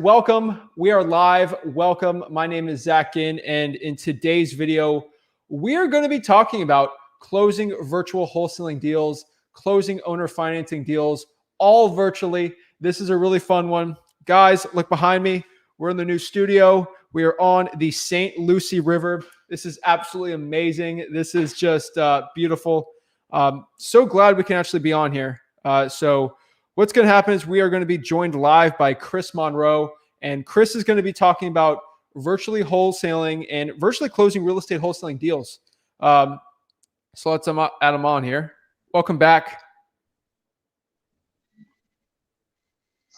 Welcome. We are live. Welcome. My name is Ginn, and in today's video, we are going to be talking about closing virtual wholesaling deals, closing owner financing deals, all virtually. This is a really fun one. Guys, look behind me. We're in the new studio. We are on the St. Lucie River. This is absolutely amazing. This is just beautiful. So glad we can actually be on here. So what's going to happen is we are going to be joined live by Chris Monroe, and Chris is going to be talking about virtually wholesaling and virtually closing real estate wholesaling deals. So let's add him on here. Welcome back.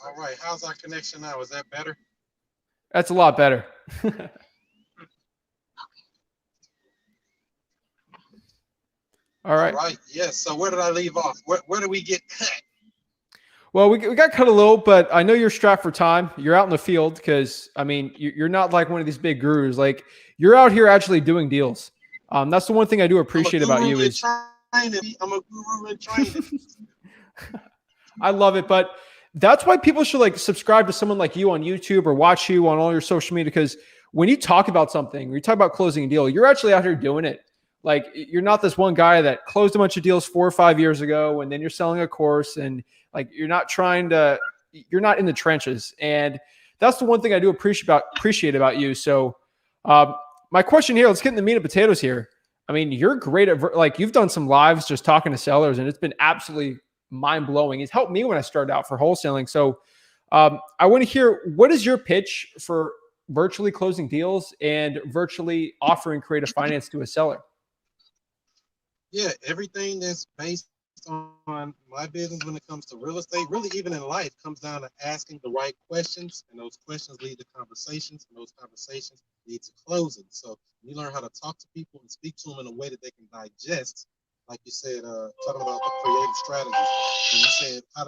All right. How's our connection now? Is that better? That's a lot better. All right. All right. Yes. So where did I leave off? Where did we get cut? Well, we got cut a little, but I know you're strapped for time. You're out in the field because, I mean, you're not like one of these big gurus. Like, you're out here actually doing deals. That's the one thing I do appreciate about you is I'm a guru in training. I love it, but that's why people should like subscribe to someone like you on YouTube or watch you on all your social media, because when you talk about something, when you talk about closing a deal, you're actually out here doing it. Like, you're not this one guy that closed a bunch of deals 4 or 5 years ago and then you're selling a course, and like you're not in the trenches. And that's the one thing I do appreciate about you. So my question here, let's get in the meat and potatoes here. I mean, you're great at like, you've done some lives just talking to sellers, and it's been absolutely mind-blowing. It's helped me when I started out for wholesaling. So I want to hear, what is your pitch for virtually closing deals and virtually offering creative finance to a seller? Yeah, everything that's based on my business when it comes to real estate, really even in life, comes down to asking the right questions, and those questions lead to conversations, and those conversations lead to closing. So you learn how to talk to people and speak to them in a way that they can digest. Like you said, talking about the creative strategies. And you said, how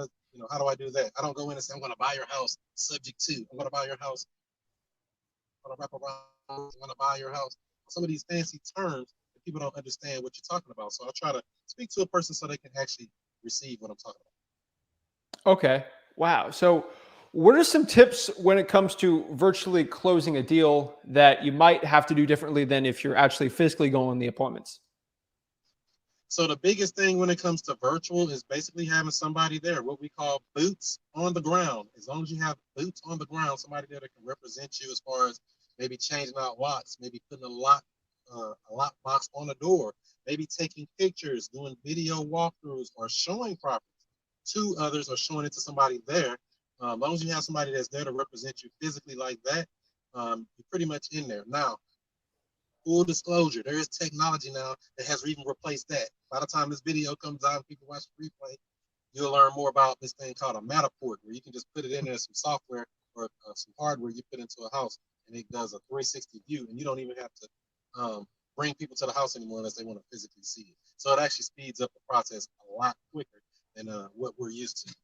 do I do that? I don't go in and say, I'm going to buy your house subject to, I'm going to buy your house, I'm going to wrap around, I'm going to buy your house. Some of these fancy terms, people don't understand what you're talking about. So I try to speak to a person so they can actually receive what I'm talking about. Okay. Wow. So what are some tips when it comes to virtually closing a deal that you might have to do differently than if you're actually physically going on the appointments? So the biggest thing when it comes to virtual is basically having somebody there, what we call boots on the ground. As long as you have boots on the ground, somebody there that can represent you as far as maybe changing out locks, maybe putting a lock box on the door, maybe taking pictures, doing video walkthroughs, or showing properties to others or showing it to somebody there. As long as you have somebody that's there to represent you physically like that, you're pretty much in there. Now, full disclosure, there is technology now that has even replaced that. By the time this video comes out and people watch the replay, you'll learn more about this thing called a Matterport, where you can just put it in there, some software or some hardware you put into a house, and it does a 360 view, and you don't even have to bring people to the house anymore unless they want to physically see it. So it actually speeds up the process a lot quicker than what we're used to.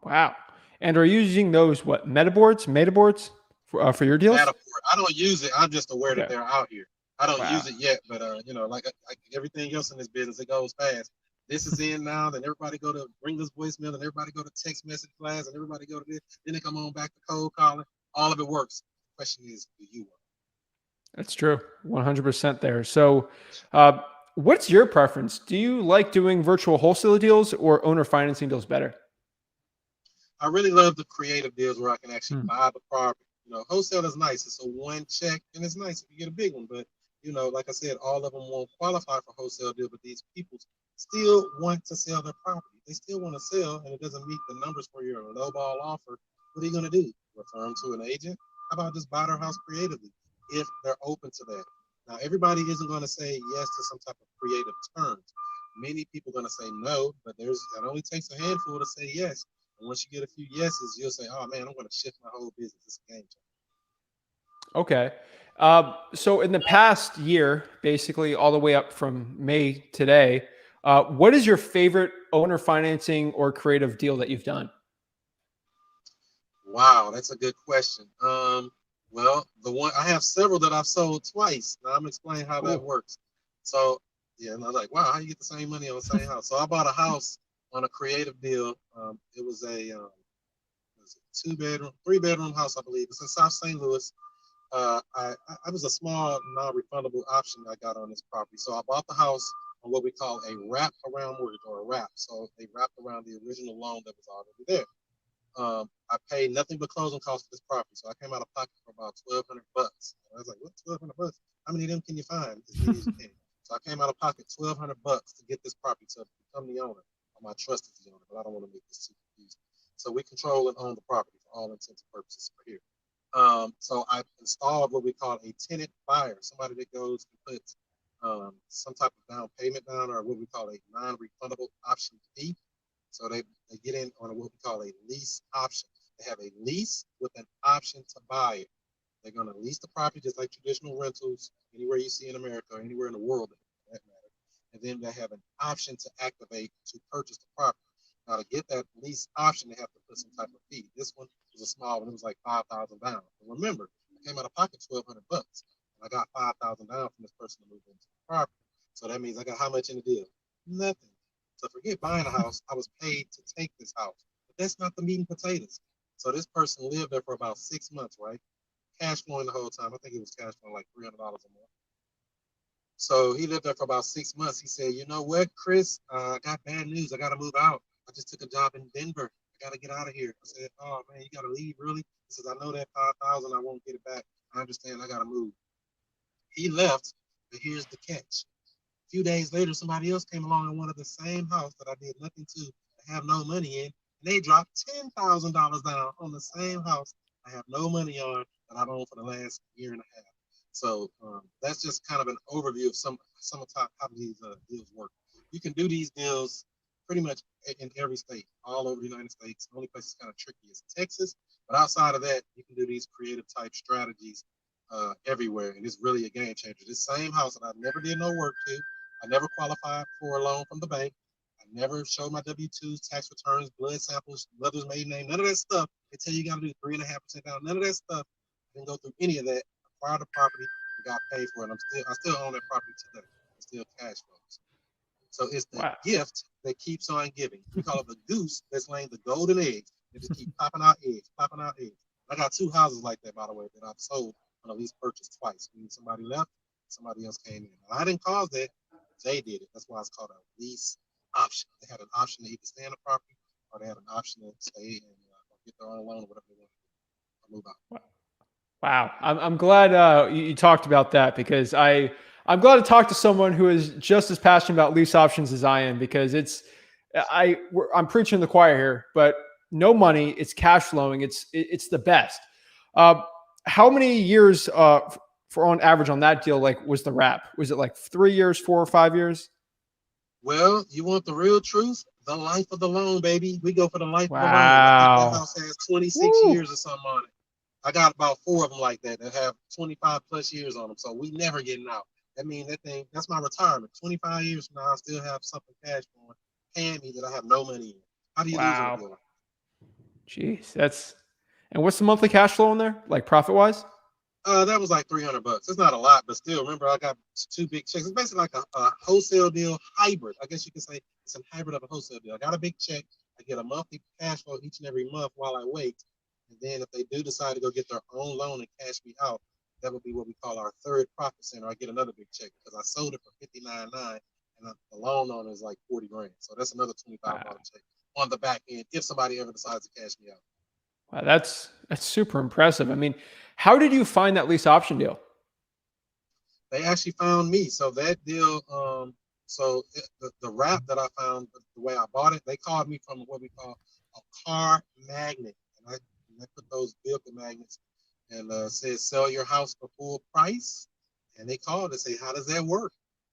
Wow. And are you using those, metaboards for your deals? Matterport. I don't use it. I'm just aware that they're out here. I don't use it yet, but like everything else in this business, it goes fast. This is in now, then everybody go to ringless voicemail, and everybody go to text message class, and everybody go to this. Then they come on back to cold calling. All of it works. The question is, do you work? That's true. 100% there. So what's your preference? Do you like doing virtual wholesale deals or owner financing deals better? I really love the creative deals where I can actually buy the property. Wholesale is nice. It's a one check, and it's nice if you get a big one. But, like I said, all of them won't qualify for wholesale deal, but these people still want to sell their property. They still want to sell, and it doesn't meet the numbers for your lowball offer. What are you going to do? Refer them to an agent? How about just buy their house creatively if they're open to that? Now, everybody isn't going to say yes to some type of creative terms. Many people are going to say no, but it only takes a handful to say yes. And once you get a few yeses, you'll say, oh, man, I'm going to shift my whole business. It's a game changer. Okay. So in the past year, basically all the way up from May today, what is your favorite owner financing or creative deal that you've done? Wow, that's a good question. Well, I have several that I've sold twice. Now I'm explaining how that works. So, yeah, and I was like, wow, how you get the same money on the same house? So I bought a house on a creative deal. It was a three bedroom house, I believe. It's in South St. Louis. I was a small non-refundable option I got on this property. So I bought the house on what we call a wrap around mortgage, or a wrap. So they wrapped around the original loan that was already there. I paid nothing but closing costs for this property. So I came out of pocket for about $1,200. I was like, what, $1,200? How many of them can you find? As many as you can. So I came out of pocket $1,200 to get this property to become the owner. Or my trust is the owner, but I don't want to make this too confusing. So we control and own the property for all intents and purposes for here. So I installed what we call a tenant buyer, somebody that goes and puts some type of down payment down, or what we call a non-refundable option fee. So they get in on what we call a lease option. They have a lease with an option to buy it. They're going to lease the property just like traditional rentals anywhere you see in America or anywhere in the world, for that matter. And then they have an option to activate to purchase the property. Now, to get that lease option, they have to put some type of fee. This one was a small one; it was like $5,000 down. But remember, I came out of pocket $1,200, and I got $5,000 down from this person to move into the property. So that means I got how much in the deal? Nothing. So forget buying a house. I was paid to take this house, but that's not the meat and potatoes. So this person lived there for about 6 months, right? Cash flowing the whole time. I think it was cash flowing like $300 a month. So he lived there for about 6 months. He said, "You know what, Chris? I got bad news. I got to move out. I just took a job in Denver. I got to get out of here." I said, "Oh man, you got to leave, really?" He says, "I know that 5,000. I won't get it back. I understand. I got to move." He left, but here's the catch. A few days later, somebody else came along and wanted the same house that I did nothing to have no money in, and they dropped $10,000 down on the same house I have no money on that I've owned for the last year and a half. So that's just kind of an overview of some of how these deals work. You can do these deals pretty much in every state, all over the United States. The only place it's kind of tricky is Texas, but outside of that, you can do these creative type strategies everywhere, and it's really a game changer. This same house that I never did no work to, I never qualified for a loan from the bank. I never showed my W-2s, tax returns, blood samples, mother's maiden name, none of that stuff. They tell you got to do 3.5% down. None of that stuff. I didn't go through any of that. Acquired the property and got paid for it. I still own that property today. It's still cash flows. So it's the Wow. gift that keeps on giving. We call it the goose that's laying the golden eggs. They just keep popping out eggs, popping out eggs. I got 2 houses like that, by the way, that I've sold on a lease purchase twice. Meaning somebody left, somebody else came in. And I didn't cause that. They did it. That's why it's called a lease option. They had an option to either stay in the property, or they had an option to stay and get their own loan or whatever they want to do, or move out. Wow. I'm glad you talked about that, because I'm glad to talk to someone who is just as passionate about lease options as I am, because I'm preaching the choir here, but no money, it's cash flowing. It's the best. How many years for on average on that deal, like, was the wrap? Was it like 3 years, 4 or 5 years? Well, you want the real truth? The life of the loan, baby. We go for the life of the loan. I think that Wow. house has 26 Woo. years or something on it. I got about 4 of them like that have 25 plus years on them. So we never getting out. That means that's my retirement. 25 years from now, I still have something cash flowing, paying me that I have no money in. How do you lose on a Wow. deal? Jeez. And what's the monthly cash flow in there? Like, profit wise? That was like $300. It's not a lot, but still, remember, I got 2 big checks. It's basically like a wholesale deal hybrid. I guess you could say it's a hybrid of a wholesale deal. I got a big check. I get a monthly cash flow each and every month while I wait. And then if they do decide to go get their own loan and cash me out, that would be what we call our third profit center. I get another big check because I sold it for $59.9, and the loan on it is like 40 grand. So that's another $25 Wow. check on the back end if somebody ever decides to cash me out. Wow, that's super impressive. I mean, how did you find that lease option deal? They actually found me. So that deal, the wrap that I found, the way I bought it, they called me from what we call a car magnet. And I put those vehicle magnets and said, "Sell your house for full price." And they called and say, "How does that work?"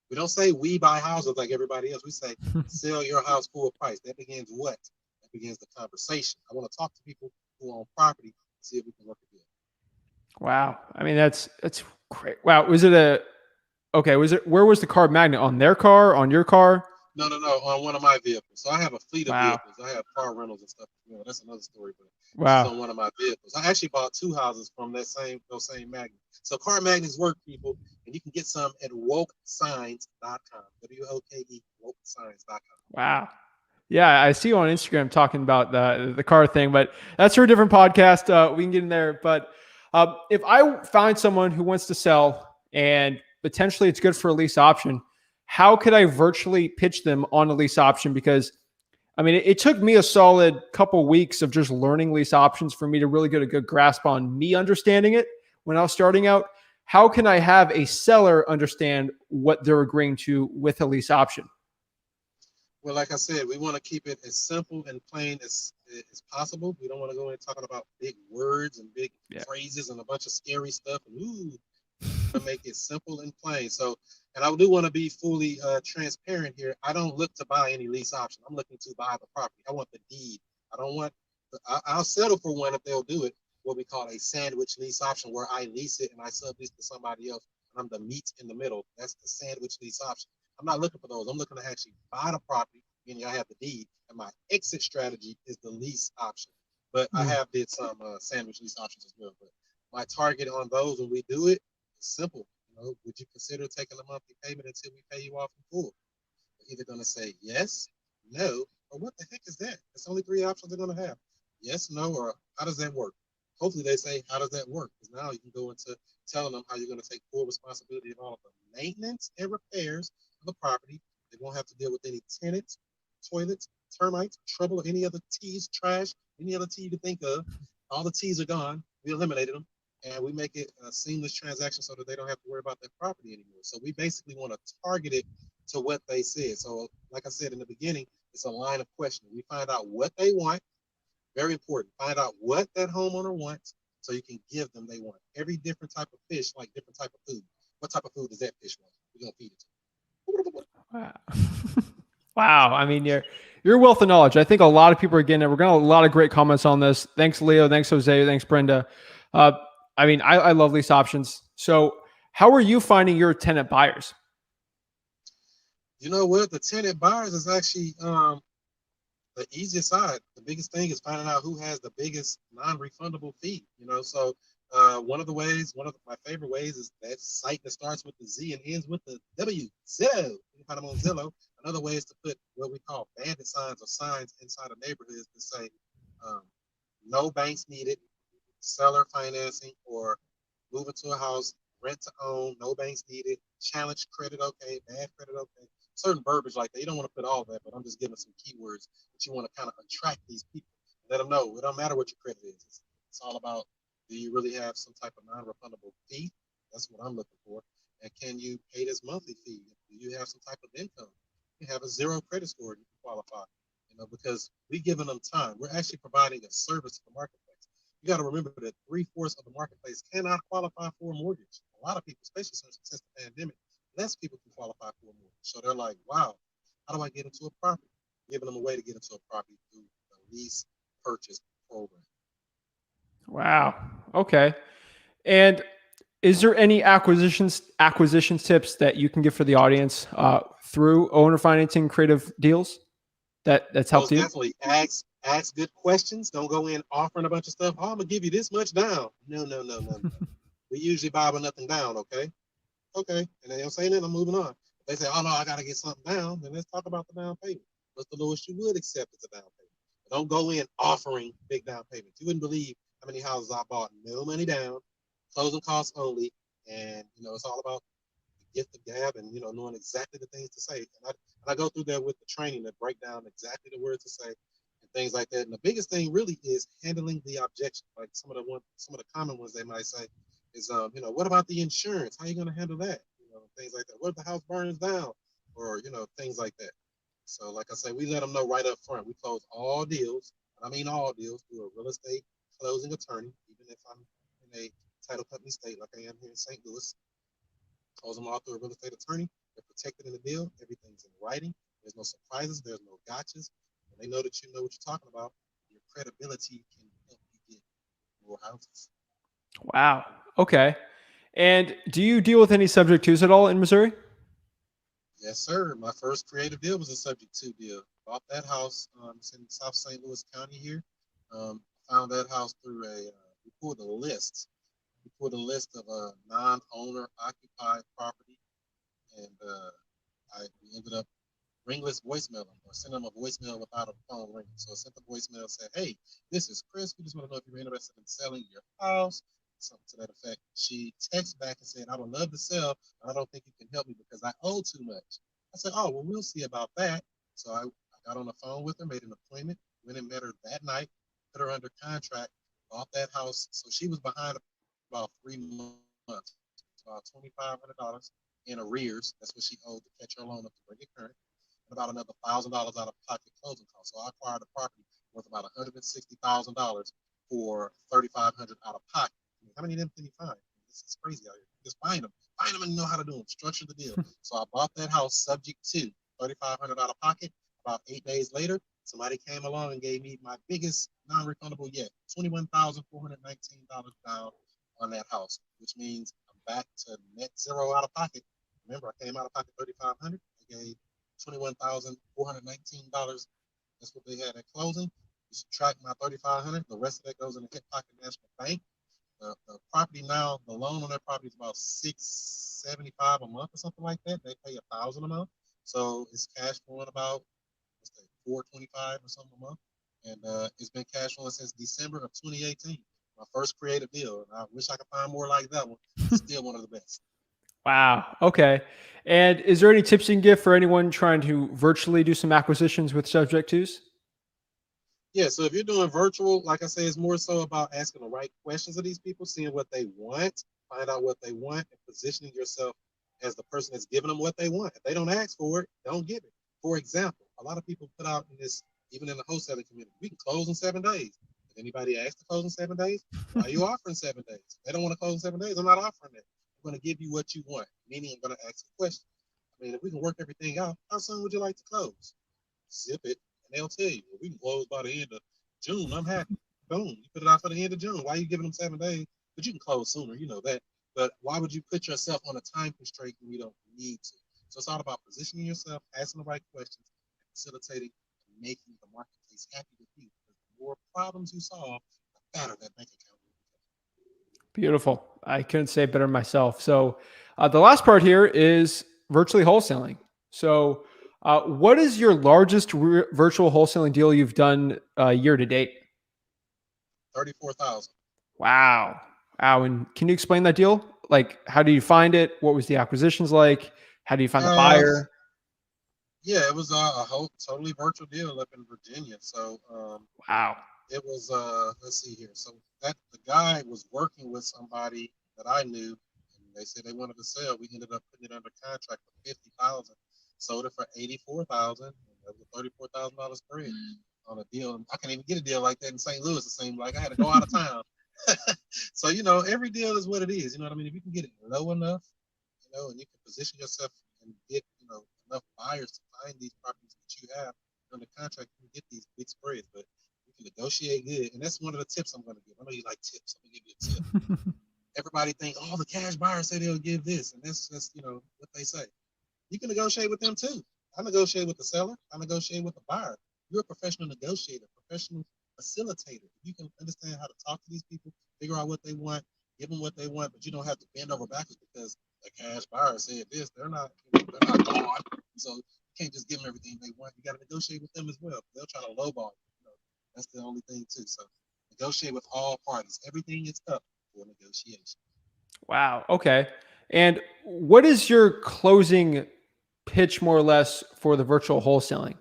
We don't say we buy houses like everybody else. We say, "Sell your house full price." That begins what? That begins the conversation. I want to talk to people who own property and see if we can work a deal. Wow. I mean, that's great. Wow. Where was the car magnet? On their car? On your car? No, on one of my vehicles. So I have a fleet of Wow. vehicles. I have car rentals and stuff. That's another story, but this is Wow. on one of my vehicles. I actually bought 2 houses from those same magnets. So car magnets work, people, and you can get some at wokesigns.com. WOKE, wokesigns.com. Wow. Yeah, I see you on Instagram talking about the car thing, but that's for a different podcast. We can get in there. But if I find someone who wants to sell and potentially it's good for a lease option, how could I virtually pitch them on a lease option? Because I mean, it took me a solid couple weeks of just learning lease options for me to really get a good grasp on me understanding it when I was starting out. How can I have a seller understand what they're agreeing to with a lease option? Well, like I said, we want to keep it as simple and plain as possible. We don't want to go in talking about big words and big Yeah. phrases and a bunch of scary stuff. And to make it simple and plain. So, and I do want to be fully transparent here. I don't look to buy any lease option. I'm looking to buy the property. I want the deed. I don't want. I'll settle for one if they'll do it. What we call a sandwich lease option, where I lease it and I sublease to somebody else, and I'm the meat in the middle. That's the sandwich lease option. I'm not looking for those. I'm looking to actually buy the property, meaning I have the deed, and my exit strategy is the lease option. But I have did some sandwich lease options as well. But my target on those when we do it, simple. Would you consider taking a monthly payment until we pay you off in full? They're either going to say yes, no, or what the heck is that? There's only three options they're going to have: yes, no, or how does that work? Hopefully they say, how does that work? Because now you can go into telling them how you're going to take full responsibility of all of the maintenance and repairs of the property. They won't have to deal with any tenants, toilets, termites, trouble, or any other T's, trash, any other T you can think of. All the T's are gone. We eliminated them, and we make it a seamless transaction so that they don't have to worry about their property anymore. So we basically want to target it to what they said. So like I said in the beginning, it's a line of questioning. We find out what they want. Very important. Find out what that homeowner wants so you can give them they want. Every different type of fish, like different type of food. What type of food does that fish want? We're going to feed it to them. Wow. Wow. I mean, your wealth of knowledge. I think a lot of people are getting it. We're going to have a lot of great comments on this. Thanks, Leo. Thanks, Jose. Thanks, Brenda. Uh, I mean, I love lease options. So how are you finding your tenant buyers? You know what? The tenant buyers is actually the easiest side. The biggest thing is finding out who has the biggest non-refundable fee. So one of my favorite ways is that site that starts with the Z and ends with the W. Zillow. You can find them on Zillow. Another way is to put what we call bandit signs or signs inside of neighborhoods to say, um, no banks needed, seller financing, or moving to a house, rent to own, no banks needed, challenge credit okay, bad credit okay. Certain verbiage like that. You don't want to put all that, but I'm just giving some keywords that you want to kind of attract these people. Let them know it don't matter what your credit is. It's all about, do you really have some type of non-refundable fee? That's what I'm looking for. And can you pay this monthly fee? Do you have some type of income? You have a zero credit score, you can qualify. Because we're giving them time. We're actually providing a service to the marketplace. You got to remember that 3/4 of the marketplace cannot qualify for a mortgage. A lot of people, especially since the pandemic, less people can qualify for a mortgage. So they're like, wow, how do I get into a property? Giving them a way to get into a property through the lease purchase program. Wow. Okay. And is there any acquisitions tips that you can give for the audience through owner financing creative deals that's helped Most you? definitely ask good questions. Don't go in offering a bunch of stuff. Oh, I'm gonna give you this much down. No, no, no, no, no. We usually buy with nothing down, okay? Okay. And they don't say that, I'm moving on. If they say, oh no, I gotta get something down, then let's talk about the down payment. What's the lowest you would accept as a down payment? But don't go in offering big down payments. You wouldn't believe how many houses I bought, no money down, closing costs only, and it's all about the gift of gab and knowing exactly the things to say. And I go through there with the training that break down exactly the words to say and things like that. And the biggest thing really is handling the objection. Like some of the common ones they might say is, what about the insurance? How are you going to handle that? Things like that. What if the house burns down? Or things like that. So, like I say, we let them know right up front. We close all deals. I mean all deals through a real estate closing attorney, even if I'm in a title company state like I am here in St. Louis. Close them all through a real estate attorney. They're protected in the deal. Everything's in writing. There's no surprises. There's no gotchas. When they know that you know what you're talking about, your credibility can help you get more houses. Wow. Okay. And do you deal with any subject twos at all in Missouri? Yes, sir. My first creative deal was a subject to deal. Bought that house. It's in South St. Louis County here. Found that house through we pulled a list. We pulled a list of a non-owner occupied property, and we ended up ringless voicemail them or send them a voicemail without a phone ring. So I sent the voicemail, said, "Hey, this is Chris. We just want to know if you're interested in selling your house." Something to that effect. She texted back and said, "I would love to sell, but I don't think you can help me because I owe too much." I said, "Oh, well, we'll see about that." So I got on the phone with her, made an appointment, went and met her that night, put her under contract, bought that house. So she was behind about 3 months, about $2,500 in arrears. That's what she owed to catch her loan up to bring it current, and about another $1,000 out of pocket closing costs. So I acquired a property worth about $160,000 for $3,500 out of pocket. I mean, how many of them can you find? This is crazy out here. Just find them and know how to do them. Structure the deal. So I bought that house subject to $3,500 out of pocket. About 8 days later, somebody came along and gave me my biggest non-refundable yet, $21,419 down on that house, which means I'm back to net zero out of pocket. Remember, I came out of pocket $3,500. I gave $21,419. That's what they had at closing. You subtract my $3,500. The rest of that goes in the hip pocket National Bank. The property now, the loan on that property is about $675 a month or something like that. They pay $1,000 a month, so it's cash flowing about $425 or something a month, and it's been cash flowing since December of 2018. My first creative deal, and I wish I could find more like that one. It's still one of the best. Wow. Okay. And is there any tips you can give for anyone trying to virtually do some acquisitions with subject twos? Yeah, so if you're doing virtual, like I say, it's more so about asking the right questions of these people, seeing what they want, find out what they want, and positioning yourself as the person that's giving them what they want. If they don't ask for it, don't give it. For example, a lot of people put out in this, even in the wholesaling community, we can close in 7 days. If anybody asks to close in 7 days, why are you offering 7 days? If they don't want to close in 7 days, I'm not offering it. I'm going to give you what you want, meaning I'm going to ask a question. I mean, if we can work everything out, how soon would you like to close? Zip it, and they'll tell you, well, we can close by the end of June. I'm happy. Boom, you put it out for the end of June. Why are you giving them 7 days? But you can close sooner, you know that. But why would you put yourself on a time constraint when you don't need to? So it's all about positioning yourself, asking the right questions, and facilitating and making the marketplace happy with you. Because the more problems you solve, the better that bank account will Beautiful. I couldn't say it better myself. So, the last part here is virtually wholesaling. So, what is your largest virtual wholesaling deal you've done year to date? become. 34,000. Wow. Wow. And can you explain that deal? Like, how do you find it? What was the acquisitions like? How do you find the Uh, buyer? yeah, it was a whole totally virtual deal up in Virginia. So Wow. it was let's see here. So that the guy was working with somebody that I knew, and they said they wanted to sell. We ended up putting it under contract for 50,000, sold it for 84,000. That was a $34,000 spread on a deal. I can't even get a deal like that in St. Louis. It seemed like I had to go out of town. So every deal is what it is. You know what I mean? If you can get it low enough, and you can position yourself and get enough buyers to find these properties that you have under contract, you can get these big spreads. But you can negotiate good, and that's one of the tips I'm going to give. I know you like tips. I'm going to give you a tip. Everybody think, oh, the cash buyers say they'll give this, and that's just what they say. You can negotiate with them too. I negotiate with the seller. I negotiate with the buyer. You're a professional negotiator, professional facilitator. You can understand how to talk to these people, figure out what they want, give them what they want, but you don't have to bend over backwards because the cash buyer said this. They're not gone. So you can't just give them everything they want. You got to negotiate with them as well. They'll try to lowball you. That's the only thing too. So negotiate with all parties. Everything is up for negotiation. Wow. Okay. And what is your closing pitch more or less for the virtual wholesaling?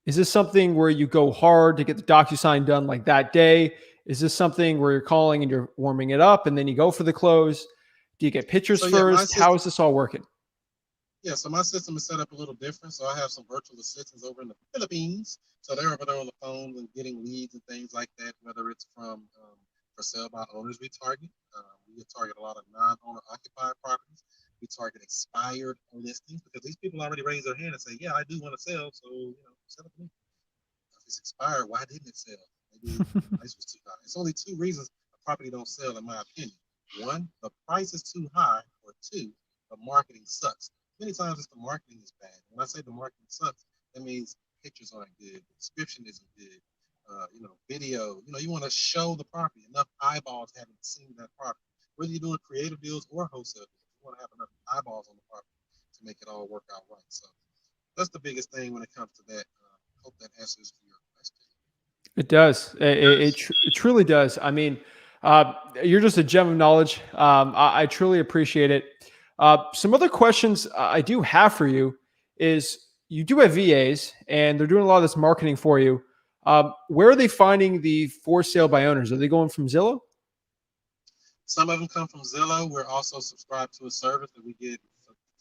Is this something where you go hard to get the DocuSign done like that day? Is this something where you're calling and you're warming it up and then you go for the close? Do you get pictures So yeah, my first? How system is this all working? Yeah, so my system is set up a little different. So I have some virtual assistants over in the Philippines. So they're over there on the phone and getting leads and things like that, whether it's from for sale by owners we target. We target a lot of non-owner occupied properties. We target expired listings because these people already raise their hand and say, yeah, I do want to sell. So, sell it to me. If it's expired, why didn't it sell? Maybe the price was too high. It's only two reasons a property don't sell, in my opinion. One, the price is too high, or two, the marketing sucks. Many times it's the marketing is bad. When I say the marketing sucks, that means pictures aren't good, the description isn't good, video. You want to show the property. Enough eyeballs haven't seen that property. Whether you're doing creative deals or wholesale deals, you want to have enough eyeballs on the property to make it all work out right. So that's the biggest thing when it comes to that. Hope that answers your question. It does. It truly does. I mean, you're just a gem of knowledge. I truly appreciate it. Some other questions I do have for you is you do have VAs and they're doing a lot of this marketing for you. Where are they finding the for sale by owners? Are they going from Zillow? Some of them come from Zillow. We're also subscribed to a service that we get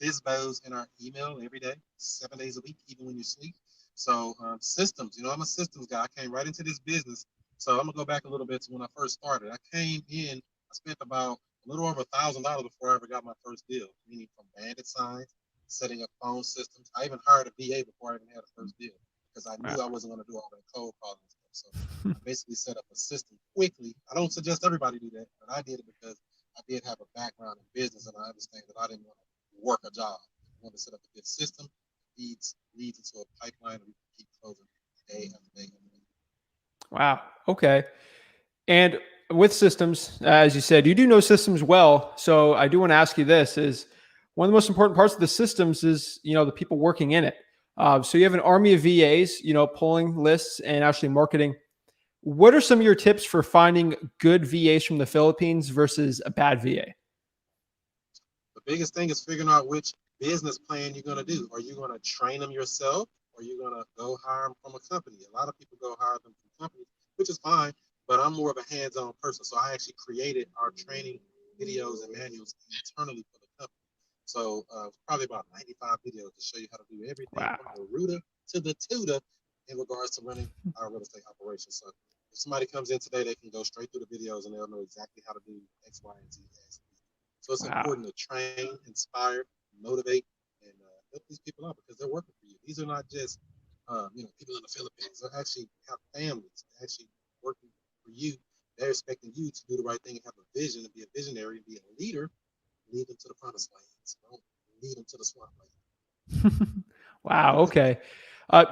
FISBOs in our email every day, 7 days a week, even when you sleep. So systems, I'm a systems guy. I came right into this business. So I'm gonna go back a little bit to when I first started. I came in, I spent about a little over $1,000 before I ever got my first deal, meaning from bandit signs, setting up phone systems. I even hired a VA before I even had a first deal because I knew I wasn't gonna do all that cold calling stuff. So I basically set up a system quickly. I don't suggest everybody do that, but I did it because I did have a background in business and I understand that I didn't want to work a job. I wanted to set up a good system, leads into a pipeline, and we can keep closing day after day after day. Wow. Okay. And with systems, as you said, you do know systems well. So I do want to ask you this: is one of the most important parts of the systems is the people working in it. So you have an army of VAs, pulling lists and actually marketing. What are some of your tips for finding good VAs from the Philippines versus a bad VA? The biggest thing is figuring out which business plan you're going to do. Are you going to train them yourself, or are you going to go hire them from a company? A lot of people go hire them from companies, which is fine, but I'm more of a hands-on person. So I actually created our training videos and manuals internally for the company. So probably about 95 videos to show you how to do everything Wow. from the rooter to the tutor in regards to running our real estate operation. So if somebody comes in today, they can go straight through the videos and they'll know exactly how to do X, Y, and Z. So it's important to train, inspire, motivate, and help these people out because they're working for you. These are not just people in the Philippines. They actually have families. They're actually working for you. They're expecting you to do the right thing and have a vision and be a visionary and be a leader. Lead them to the promised lands. Don't lead them to the swamp land. Wow. Okay.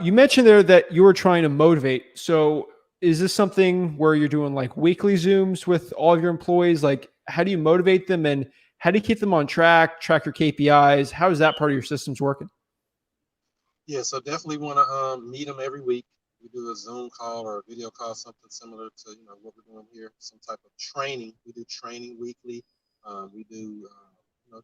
You mentioned there that you were trying to motivate. So is this something where you're doing like weekly Zooms with all of your employees? Like, how do you motivate them and how do you keep them on track your KPIs? How is that part of your systems working? Yeah, so definitely want to meet them every week. We do a Zoom call or a video call, something similar to what we're doing here. Some type of training. We do training weekly. We do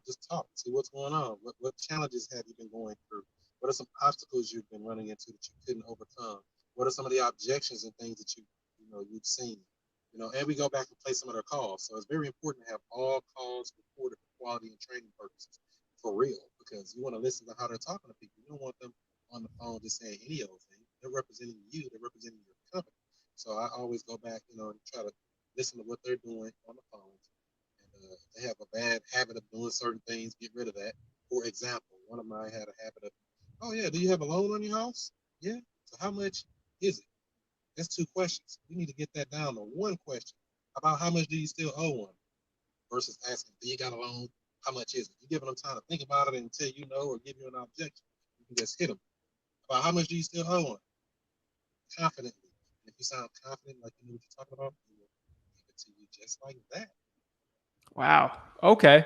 just talk, see what's going on. What challenges have you been going through? What are some obstacles you've been running into that you couldn't overcome? What are some of the objections and things that you've seen? And we go back and play some of their calls. So it's very important to have all calls recorded for quality and training purposes, for real, because you want to listen to how they're talking to people. You don't want them on the phone just saying any old thing. They're representing you. They're representing your company. So I always go back, and try to listen to what they're doing on the phones. And if they have a bad habit of doing certain things, get rid of that. For example, one of mine had a habit of, oh yeah, do you have a loan on your house? Yeah. So how much is it? That's 2 questions. You need to get that down to 1 question about how much do you still owe one versus asking, do you got a loan? How much is it? You're giving them time to think about it until you know or give you an objection. You can just hit them about how much do you still owe one confidently. And if you sound confident, like you know what you're talking about, he will give it to you just like that. Wow. Okay.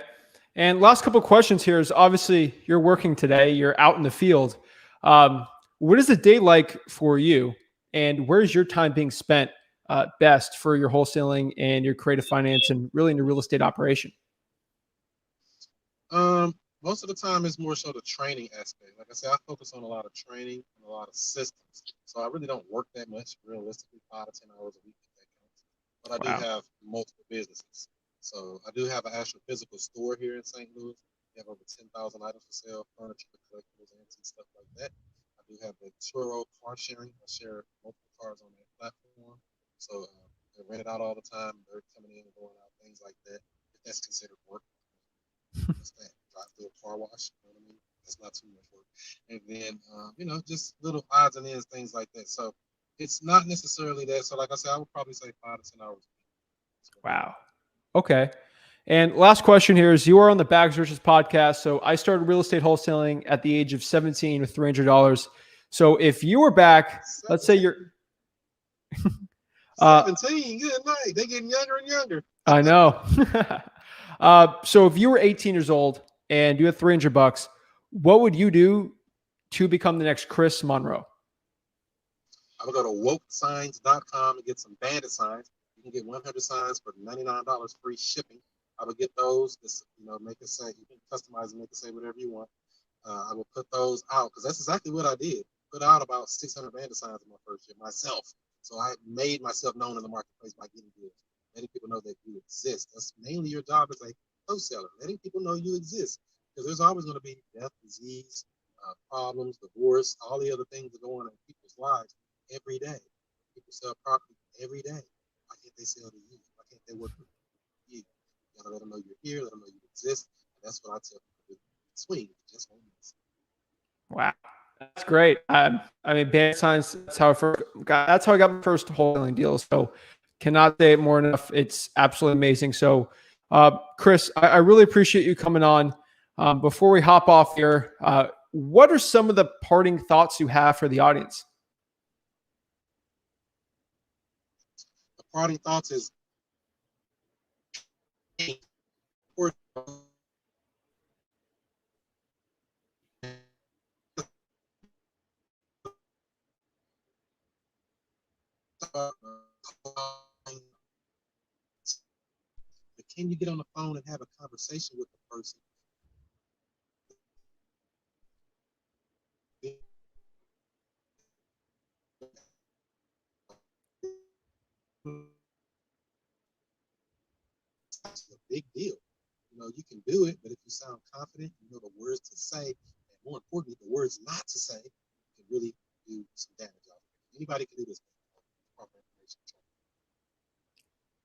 And last couple of questions here is obviously you're working today, you're out in the field. What is the day like for you? And where's your time being spent best for your wholesaling and your creative finance and really in your real estate operation? Most of the time it's more so the training aspect. Like I said, I focus on a lot of training and a lot of systems. So I really don't work that much, realistically, 5 to 10 hours a week if that counts. But I do Wow. have multiple businesses. So I do have an actual physical store here in St. Louis. We have over 10,000 items for sale, furniture, collectibles, antique stuff like that. I do have the Turo car sharing. I share multiple cars on that platform. So they're rented out all the time. They're coming in and going out, things like that. If that's considered work. What's that? Drive through a car wash. You know what I mean? That's not too much work. And then, just little odds and ends, things like that. So it's not necessarily that. So like I said, I would probably say 5 to 10 hours. Wow. Okay. And last question here is you are on the Bags Riches podcast. So I started real estate wholesaling at the age of 17 with $300. So if you were back, let's say you're 17, good night. They're getting younger and younger. I know. So if you were 18 years old and you had $300, what would you do to become the next Chris Monroe? I would go to wokesigns.com and get some bandit signs. You can get 100 signs for $99 free shipping. I would get those. Make it say, you can customize and make it say whatever you want. I will put those out because that's exactly what I did. Put out about 600 bandit signs in my first year myself. So I made myself known in the marketplace by getting deals, letting people know that you exist. That's mainly your job as a wholesaler, letting people know you exist. Because there's always going to be death, disease, problems, divorce, all the other things that go on in people's lives every day. People sell property every day. Why can't they sell to you? Why can't they work with you? You gotta let them know you're here, let them know you exist. And that's what I tell people to swing. Just won't miss. Wow. That's great. I mean, bandit signs, that's how I got my first wholesaling deal. So cannot say it more enough. It's absolutely amazing. So Chris, I really appreciate you coming on. Before we hop off here, what are some of the parting thoughts you have for the audience? The parting thoughts is can you get on the phone and have a conversation with the person? It's a big deal. You can do it, but if you sound confident, you know the words to say, and more importantly, the words not to say, you can really do some damage out there. Anybody can do this.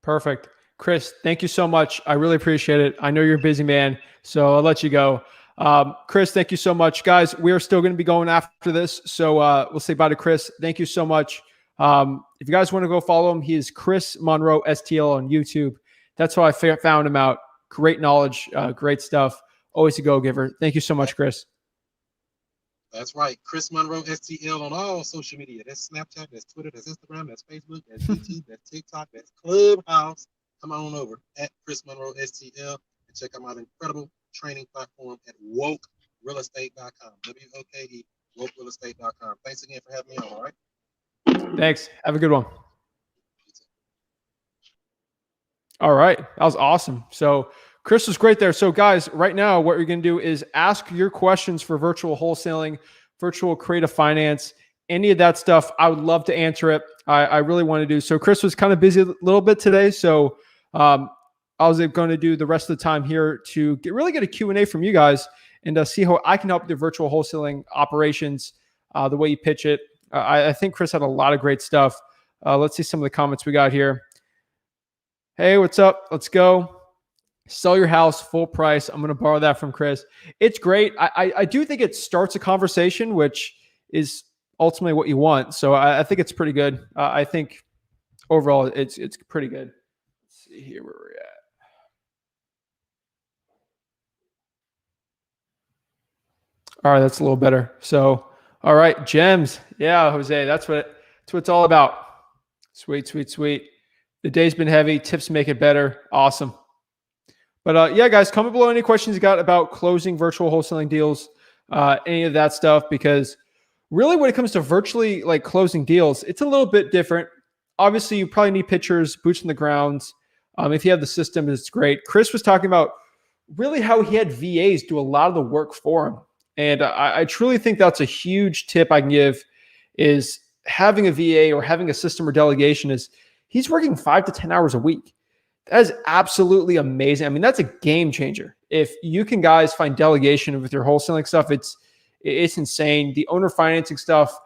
Perfect. Chris, thank you so much. I really appreciate it. I know you're a busy man, so I'll let you go. Chris, thank you so much. Guys, we are still going to be going after this, so we'll say bye to Chris. Thank you so much. If you guys want to go follow him, he is Chris Monroe STL on YouTube. That's how I found him out. Great knowledge, great stuff. Always a go-giver. Thank you so much, Chris. That's right. Chris Monroe STL on all social media. That's Snapchat, that's Twitter, that's Instagram, that's Facebook, that's YouTube, that's TikTok, that's Clubhouse. Come on over at Chris Monroe STL and check out my incredible training platform at wokerealestate.com. WOKE, wokerealestate.com. Thanks again for having me on, all right? Thanks. Have a good one. All right. That was awesome. So Chris was great there. So guys, right now, what you're going to do is ask your questions for virtual wholesaling, virtual creative finance, any of that stuff. I would love to answer it. I really want to do. So Chris was kind of busy a little bit today. So I was going to do the rest of the time here to really get a Q&A from you guys and see how I can help the virtual wholesaling operations, the way you pitch it. I think Chris had a lot of great stuff. Let's see some of the comments we got here. Hey, what's up? Let's go. Sell your house full price. I'm going to borrow that from Chris. It's great. I do think it starts a conversation, which is ultimately what you want. So I think it's pretty good. I think overall it's pretty good. Let's see here where we're at. All right, that's a little better. So, all right, gems. Yeah, Jose, that's what it's all about. Sweet, sweet, sweet. The day's been heavy. Tips make it better. Awesome. But yeah, guys, comment below any questions you got about closing virtual wholesaling deals, any of that stuff, because really when it comes to virtually like closing deals, it's a little bit different. Obviously, you probably need pictures, boots on the ground. If you have the system, it's great. Chris was talking about really how he had VAs do a lot of the work for him. And I truly think that's a huge tip I can give is having a VA or having a system or delegation is he's working 5 to 10 hours a week. That is absolutely amazing. I mean, that's a game changer. If you can guys find delegation with your wholesaling stuff, it's insane. The owner financing stuff,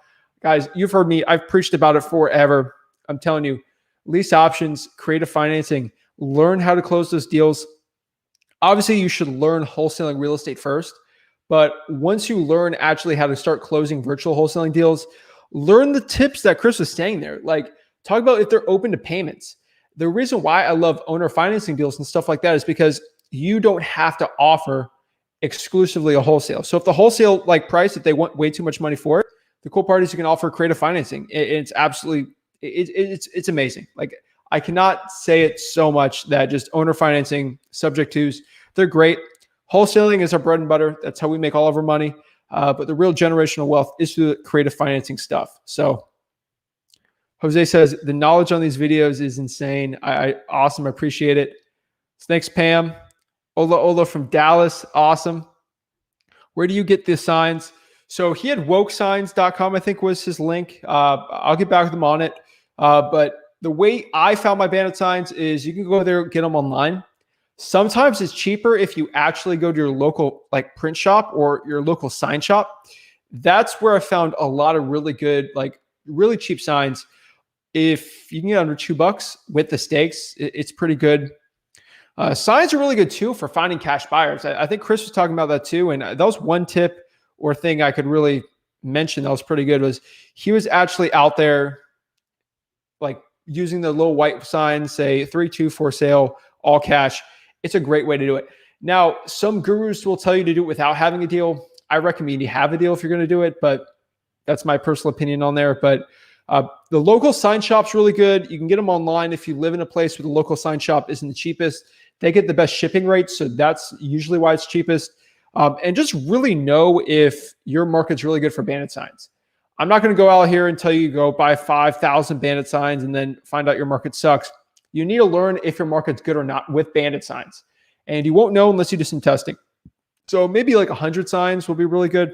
guys, you've heard me. I've preached about it forever. I'm telling you, lease options, creative financing, learn how to close those deals. Obviously, you should learn wholesaling real estate first. But once you learn actually how to start closing virtual wholesaling deals, learn the tips that Chris was saying there. Like talk about if they're open to payments. The reason why I love owner financing deals and stuff like that is because you don't have to offer exclusively a wholesale. So if the wholesale like price, if they want way too much money for it, the cool part is you can offer creative financing. It's absolutely, it's amazing. Like I cannot say it so much that just owner financing, subject tos, they're great. Wholesaling is our bread and butter. That's how we make all of our money. But the real generational wealth is through the creative financing stuff. So Jose says the knowledge on these videos is insane. Awesome. I appreciate it. Thanks, Pam. Ola from Dallas. Awesome. Where do you get the signs? So he had wokesigns.com, I think was his link. I'll get back with him on it. But the way I found my bandit signs is you can go there, get them online. Sometimes it's cheaper if you actually go to your local like print shop or your local sign shop. That's where I found a lot of really good, like really cheap signs. If you can get under $2 with the stakes, it's pretty good. Signs are really good too for finding cash buyers. I think Chris was talking about that too. And that was one tip or thing I could really mention that was pretty good was he was actually out there like using the little white sign, say 3-2 for sale, all cash. It's a great way to do it. Now, some gurus will tell you to do it without having a deal. I recommend you have a deal if you're going to do it, but that's my personal opinion on there. But the local sign shop's really good. You can get them online if you live in a place where the local sign shop isn't the cheapest. They get the best shipping rates, so that's usually why it's cheapest. And just really know if your market's really good for bandit signs. I'm not going to go out here and tell you go buy 5,000 bandit signs and then find out your market sucks. You need to learn if your market's good or not with bandit signs. And you won't know unless you do some testing. So maybe like 100 signs will be really good.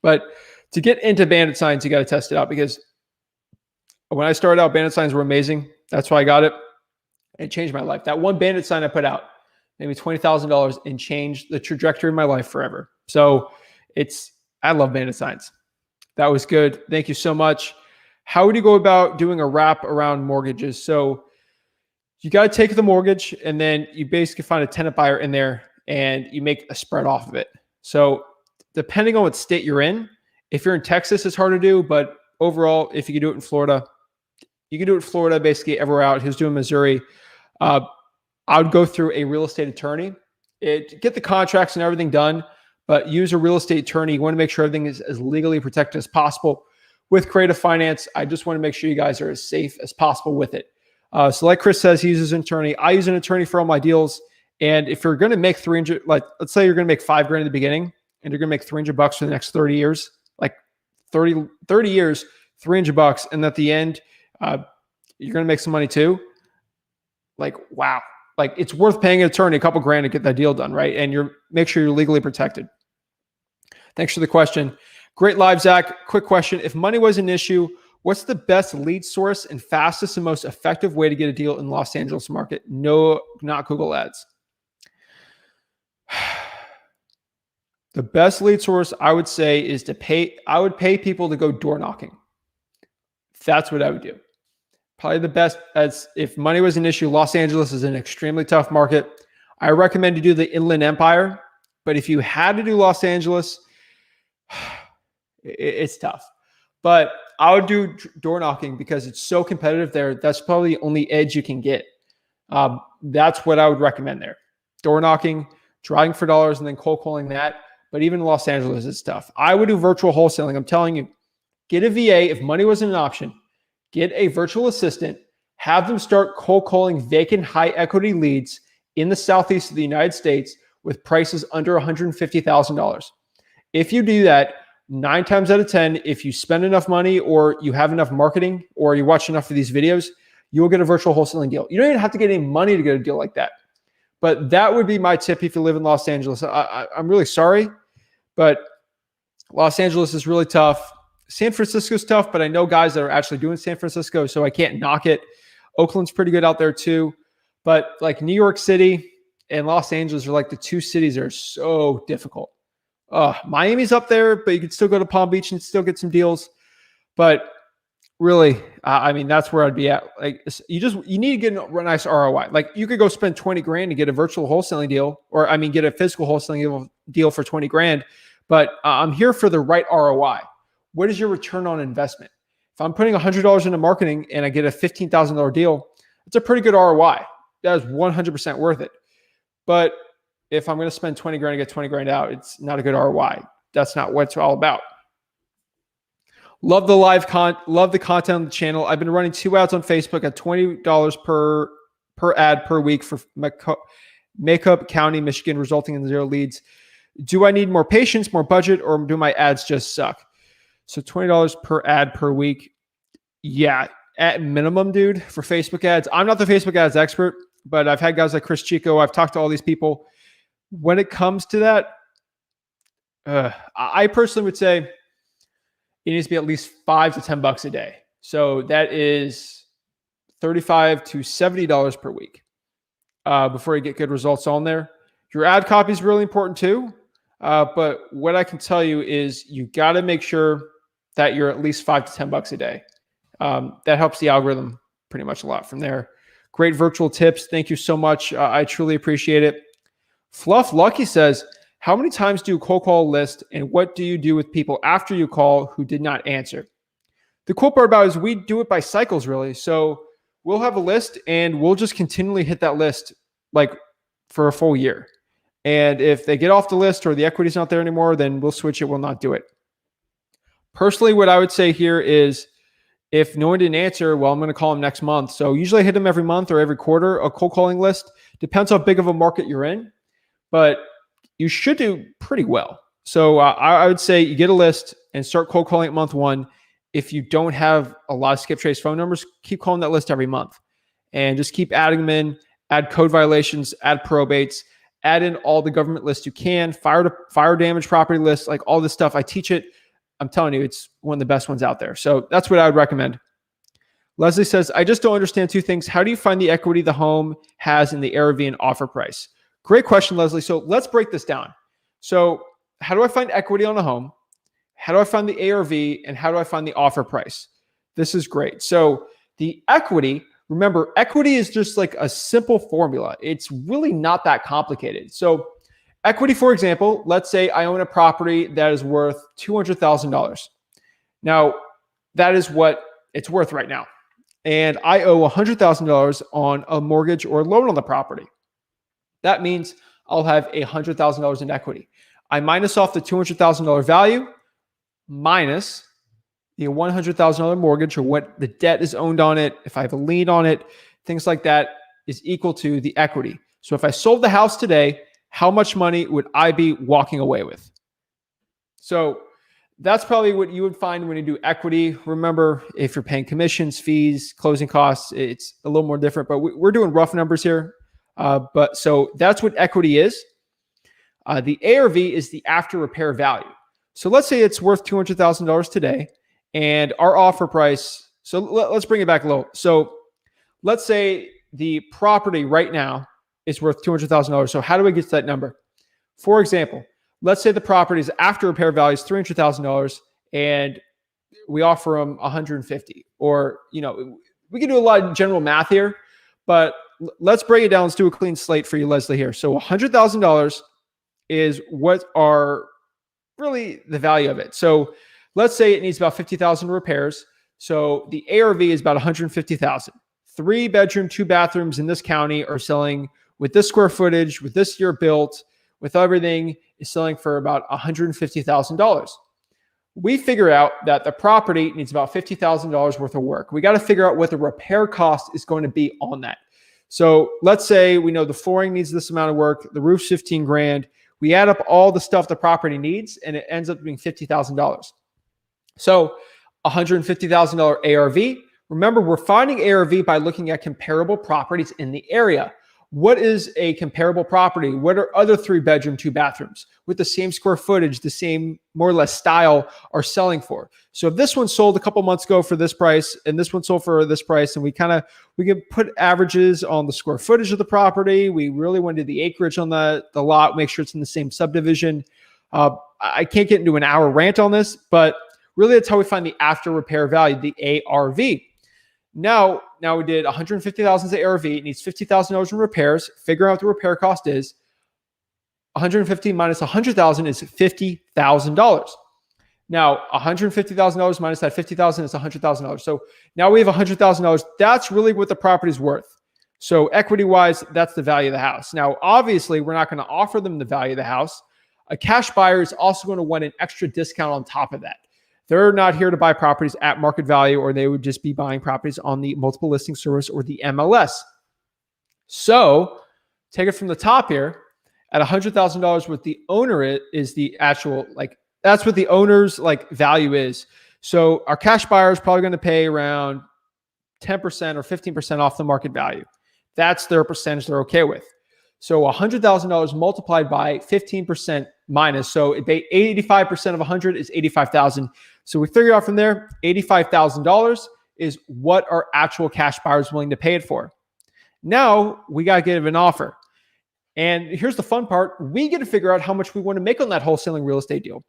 But to get into bandit signs, you got to test it out because when I started out, bandit signs were amazing. That's why I got it. It changed my life. That one bandit sign I put out, maybe $20,000 and changed the trajectory of my life forever. So I love bandit signs. That was good. Thank you so much. How would you go about doing a wrap around mortgages? So you got to take the mortgage and then you basically find a tenant buyer in there and you make a spread off of it. So depending on what state you're in, if you're in Texas, it's hard to do, but overall, if you can do it in Florida, you can do it in Florida, basically everywhere out. He was doing Missouri. I would go through a real estate attorney, get the contracts and everything done, but use a real estate attorney. You want to make sure everything is as legally protected as possible. With creative finance, I just want to make sure you guys are as safe as possible with it. So like Chris says, he uses an attorney. I use an attorney for all my deals. And if you're going to make 300, like let's say you're going to make $5,000 in the beginning and you're going to make $300 for the next 30 years, like 30 years, $300. And at the end, you're going to make some money too. Like, wow. Like it's worth paying an attorney a couple grand to get that deal done, right? And make sure you're legally protected. Thanks for the question. Great live, Zach. Quick question. If money was an issue, what's the best lead source and fastest and most effective way to get a deal in Los Angeles market? No, not Google Ads. The best lead source I would say is I would pay people to go door knocking. That's what I would do. Probably the best, as if money was an issue, Los Angeles is an extremely tough market. I recommend you do the Inland Empire, but if you had to do Los Angeles, it's tough. But I would do door knocking because it's so competitive there. That's probably the only edge you can get. That's what I would recommend there. Door knocking, driving for dollars, and then cold calling that. But even in Los Angeles, it's tough. I would do virtual wholesaling. I'm telling you, get a VA if money wasn't an option. Get a virtual assistant, have them start cold calling vacant high equity leads in the Southeast of the United States with prices under $150,000. If you do that, 9 times out of 10, if you spend enough money or you have enough marketing or you watch enough of these videos, you will get a virtual wholesaling deal. You don't even have to get any money to get a deal like that. But that would be my tip if you live in Los Angeles. I'm really sorry, but Los Angeles is really tough. San Francisco's tough, but I know guys that are actually doing San Francisco, so I can't knock it. Oakland's pretty good out there too. But like New York City and Los Angeles are like the two cities that are so difficult. Miami's up there, but you can still go to Palm Beach and still get some deals. But really, I mean, that's where I'd be at. Like you need to get a nice ROI. Like you could go spend 20 grand to get a virtual wholesaling deal, or I mean, get a physical wholesaling deal for 20 grand. But I'm here for the right ROI. What is your return on investment? If I'm putting $100 into marketing and I get a $15,000 deal, it's a pretty good ROI. That is 100% worth it. But if I'm going to spend 20 grand to get 20 grand out, it's not a good ROI. That's not what it's all about. Love the love the content on the channel. I've been running 2 ads on Facebook at $20 per ad per week for Makeup County, Michigan, resulting in 0 leads. Do I need more patience, more budget, or do my ads just suck? So $20 per ad per week. Yeah, at minimum, dude, for Facebook ads. I'm not the Facebook ads expert, but I've had guys like Chris Chico. I've talked to all these people. When it comes to that, I personally would say it needs to be at least $5 to $10 a day. So that is $35 to $70 per week before you get good results on there. Your ad copy is really important too. But what I can tell you is you got to make sure that you're at least $5 to $10 a day. That helps the algorithm pretty much a lot from there. Great virtual tips. Thank you so much. I truly appreciate it. Fluff Lucky says, how many times do you cold call a list, and what do you do with people after you call who did not answer? The cool part about it is we do it by cycles, really. So we'll have a list and we'll just continually hit that list like for a full year. And if they get off the list or the equity's not there anymore, then we'll switch it. We'll not do it. Personally, what I would say here is if no one didn't answer, well, I'm going to call them next month. So usually I hit them every month or every quarter, a cold calling list. Depends how big of a market you're in, but you should do pretty well. So I would say you get a list and start cold calling at month one. If you don't have a lot of skip trace phone numbers, keep calling that list every month and just keep adding them in, add code violations, add probates, add in all the government lists you can, fire damage property lists, like all this stuff. I teach it. I'm telling you, it's one of the best ones out there. So that's what I would recommend. Leslie says, I just don't understand two things. How do you find the equity the home has in the ARV and offer price? Great question, Leslie. So let's break this down. So how do I find equity on a home? How do I find the ARV? And how do I find the offer price? This is great. So the equity, remember, equity is just like a simple formula. It's really not that complicated. So equity, for example, let's say I own a property that is worth $200,000. Now, that is what it's worth right now. And I owe $100,000 on a mortgage or loan on the property. That means I'll have $100,000 in equity. I minus off the $200,000 value minus the $100,000 mortgage or what the debt is owned on it. If I have a lien on it, things like that is equal to the equity. So if I sold the house today, how much money would I be walking away with? So that's probably what you would find when you do equity. Remember, if you're paying commissions, fees, closing costs, it's a little more different, but we're doing rough numbers here. But so that's what equity is. The ARV is the after repair value. So let's say it's worth $200,000 today and our offer price. So let's bring it back a little. So let's say the property right now is worth $200,000. So how do we get to that number? For example, let's say the property's after repair value is $300,000 and we offer them $150,000, or, we can do a lot of general math here, but let's break it down. Let's do a clean slate for you, Leslie, here. So $100,000 is what are really the value of it. So let's say it needs about 50,000 repairs. So the ARV is about 150,000. 3 bedroom, 2 bathrooms in this county are selling with this square footage, with this year built, with everything, is selling for about $150,000. We figure out that the property needs about $50,000 worth of work. We got to figure out what the repair cost is going to be on that. So let's say we know the flooring needs this amount of work, the roof's 15 grand. We add up all the stuff the property needs and it ends up being $50,000. So $150,000 ARV. Remember, we're finding ARV by looking at comparable properties in the area. What is a comparable property? What are other 3 bedroom, 2 bathrooms with the same square footage, the same more or less style are selling for? So if this one sold a couple months ago for this price and this one sold for this price, and we can put averages on the square footage of the property. We really want to do the acreage on the lot, make sure it's in the same subdivision. I can't get into an hour rant on this, but really that's how we find the after repair value, the ARV. Now we did 150,000 as ARV. It needs $50,000 in repairs. Figure out what the repair cost is. 150 minus 100,000 is $50,000. Now, $150,000 minus that 50,000 is $100,000. So now we have $100,000. That's really what the property is worth. So equity-wise, that's the value of the house. Now, obviously, we're not going to offer them the value of the house. A cash buyer is also going to want an extra discount on top of that. They're not here to buy properties at market value, or they would just be buying properties on the multiple listing service or the MLS. So take it from the top here. at $100,000, what the owner is the actual, like, that's what the owner's like value is. So our cash buyer is probably going to pay around 10% or 15% off the market value. That's their percentage they're okay with. So $100,000 multiplied by 15% minus. So 85% of 100 is 85,000. So we figure out from there, $85,000 is what our actual cash buyer is willing to pay it for. Now we got to give an offer. And here's the fun part. We get to figure out how much we want to make on that wholesaling real estate deal.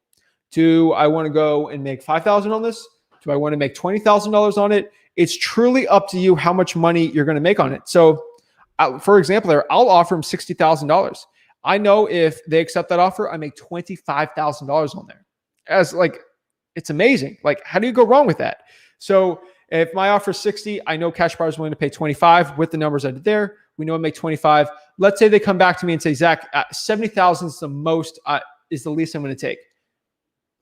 Do I want to go and make $5,000 on this? Do I want to make $20,000 on it? It's truly up to you how much money you're going to make on it. So for example, I'll offer them $60,000. I know if they accept that offer, I make $25,000 on there. It's amazing. Like, how do you go wrong with that? So if my offer is 60, I know cash buyer is willing to pay 25 with the numbers I did there. We know I make 25. Let's say they come back to me and say, Zach, 70,000 is the most, is the least I'm going to take.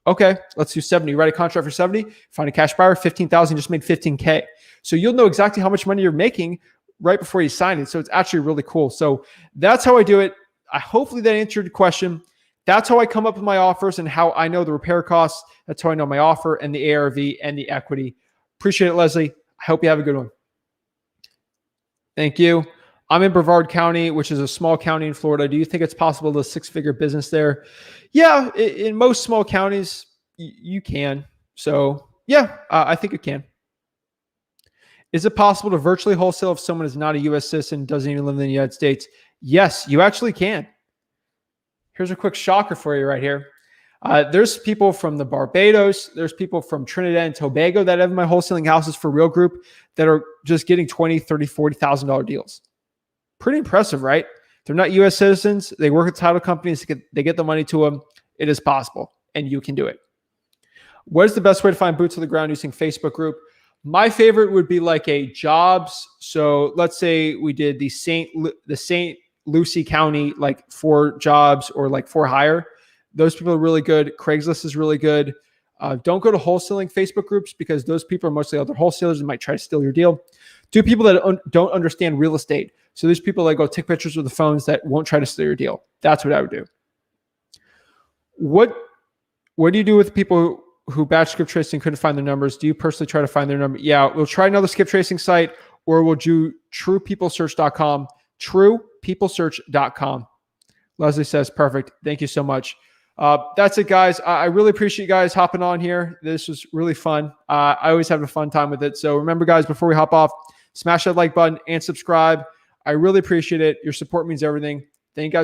Okay, let's do 70. Write a contract for 70. Find a cash buyer, 15,000, just made 15K. So you'll know exactly how much money you're making right before you sign it. So it's actually really cool. So that's how I do it. Hopefully that answered your question. That's how I come up with my offers and how I know the repair costs. That's how I know my offer and the ARV and the equity. Appreciate it, Leslie. I hope you have a good one. Thank you. I'm in Brevard County, which is a small county in Florida. Do you think it's possible to a six-figure business there? Yeah, in most small counties, you can. So yeah, I think it can. Is it possible to virtually wholesale if someone is not a U.S. citizen, doesn't even live in the United States? Yes, you actually can. Here's a quick shocker for you right here. There's people from the Barbados. There's people from Trinidad and Tobago that have my wholesaling houses for Real Group that are just getting $20,000, $30,000, $40,000 deals. Pretty impressive, right? They're not U.S. citizens. They work at title companies. They get the money to them. It is possible, and you can do it. What is the best way to find boots on the ground using Facebook group? My favorite would be like a jobs. So let's say we did the St. Lucie County, like for jobs or like for hire. Those people are really good. Craigslist is really good. Don't go to wholesaling Facebook groups because those people are mostly other wholesalers and might try to steal your deal. Do people that don't understand real estate. So there's people that go take pictures with the phones that won't try to steal your deal. That's what I would do. What do you do with people who batch skip tracing couldn't find their numbers? Do you personally try to find their number? Yeah, we'll try another skip tracing site, or we'll do truepeoplesearch.com. Truepeoplesearch.com. Leslie says, perfect. Thank you so much. That's it, guys. I really appreciate you guys hopping on here. This was really fun. I always have a fun time with it. So remember, guys, before we hop off, smash that like button and subscribe. I really appreciate it. Your support means everything. Thank you guys.